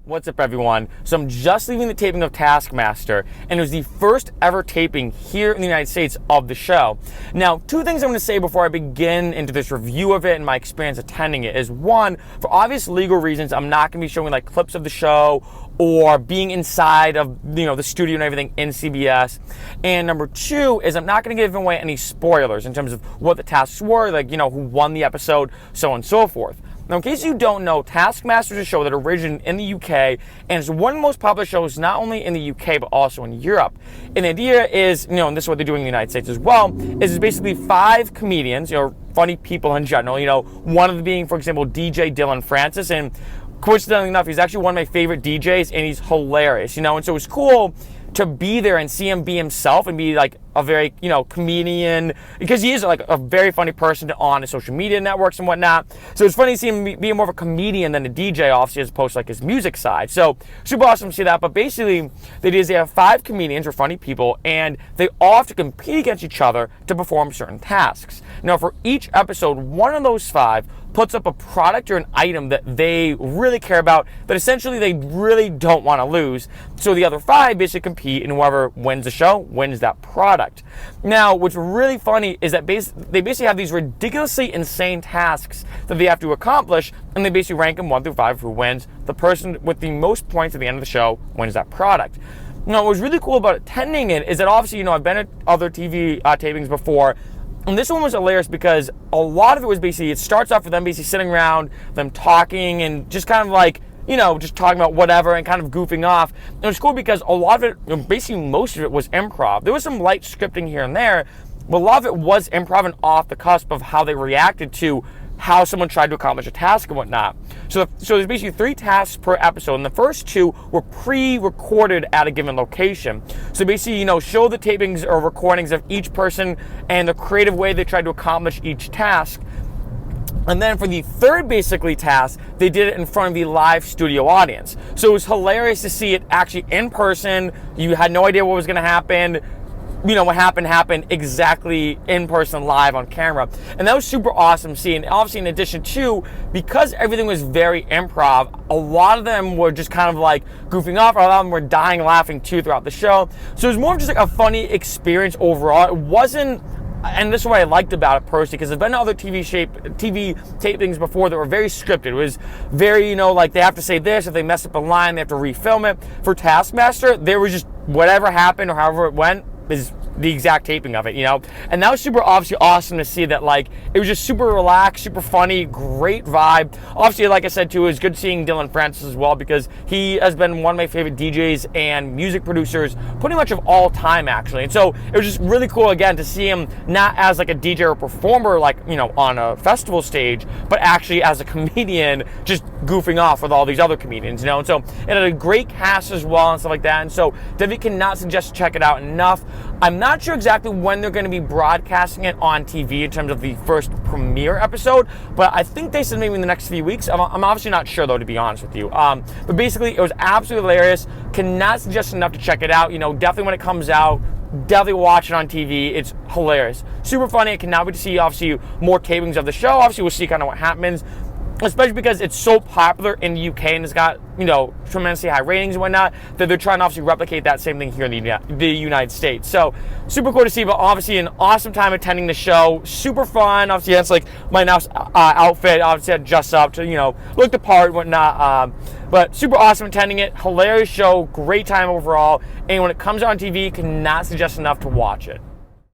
What's up, everyone? So I'm just leaving the taping of Taskmaster, and it was the first ever taping here in the United States of the show. Now, two things I'm going to say before I begin into this review of it and my experience attending it is, one, for obvious legal reasons, I'm not going to be showing like clips of the show or being inside of the studio and everything in CBS. And number two is I'm not going to give away any spoilers in terms of what the tasks were, like who won the episode, so on and so forth. Now, in case you don't know, Taskmaster is a show that originated in the UK, and it's one of the most popular shows not only in the UK, but also in Europe. And the idea is, and this is what they're doing in the United States as well, is it's basically 5 comedians, funny people in general, one of them being, for example, DJ Dillon Francis, and coincidentally enough, he's actually one of my favorite DJs, and he's hilarious, and so it's cool to be there and see him be himself and be like a very, comedian, because he is like a very funny person on his social media networks and whatnot. So it's funny to see him being more of a comedian than a DJ, obviously, as opposed to like his music side. So super awesome to see that. But basically, they have 5 comedians or funny people, and they all have to compete against each other to perform certain tasks. Now, for each episode, one of those 5 puts up a product or an item that they really care about, that essentially they really don't want to lose. So the other 5 basically compete, and whoever wins the show wins that product. Now, what's really funny is that they basically have these ridiculously insane tasks that they have to accomplish, and they basically rank them 1 through 5. Who wins? The person with the most points at the end of the show wins that product. Now, what was really cool about attending it is that obviously, I've been at other TV tapings before, and this one was hilarious because a lot of it was basically, it starts off with them basically sitting around, them talking, and just kind of like, just talking about whatever and kind of goofing off. And it was cool because a lot of it, basically most of it was improv. There was some light scripting here and there, but a lot of it was improv and off the cusp of how they reacted to how someone tried to accomplish a task and whatnot. So there's basically 3 tasks per episode, and the first 2 were pre-recorded at a given location. So basically, show the tapings or recordings of each person and the creative way they tried to accomplish each task. And then for the third, basically, task, they did it in front of the live studio audience. So it was hilarious to see it actually in person. You had no idea what was going to happen. What happened exactly in person, live on camera. And that was super awesome to see. And obviously, in addition to, because everything was very improv, a lot of them were just kind of like goofing off. A lot of them were dying laughing too throughout the show. So it was more of just like a funny experience overall. It wasn't, and this is what I liked about it personally, because I've been to other TV tapings before that were very scripted. It was very, like they have to say this. If they mess up a line, they have to refilm it. For Taskmaster, there was just whatever happened or however it went is the exact taping of it, And that was super obviously awesome to see that, like, it was just super relaxed, super funny, great vibe. Obviously, like I said too, it was good seeing Dillon Francis as well, because he has been one of my favorite DJs and music producers pretty much of all time, actually. And so it was just really cool, again, to see him not as like a DJ or performer, like, on a festival stage, but actually as a comedian, just goofing off with all these other comedians, And so it had a great cast as well and stuff like that. And so definitely cannot suggest to check it out enough. I'm not sure exactly when they're going to be broadcasting it on TV in terms of the first premiere episode, but I think they said maybe in the next few weeks. I'm obviously not sure, though, to be honest with you. But basically, it was absolutely hilarious. Cannot suggest enough to check it out. Definitely when it comes out, definitely watch it on TV. It's hilarious. Super funny. I cannot wait to see, obviously, more tapings of the show. Obviously, we'll see kind of what happens, especially because it's so popular in the UK and it's got, tremendously high ratings and whatnot, that they're trying to obviously replicate that same thing here in the United States. So super cool to see, but obviously an awesome time attending the show. Super fun. Obviously, that's like my now outfit. Obviously, I dressed up to, look the part and whatnot. But super awesome attending it. Hilarious show. Great time overall. And when it comes out on TV, cannot suggest enough to watch it.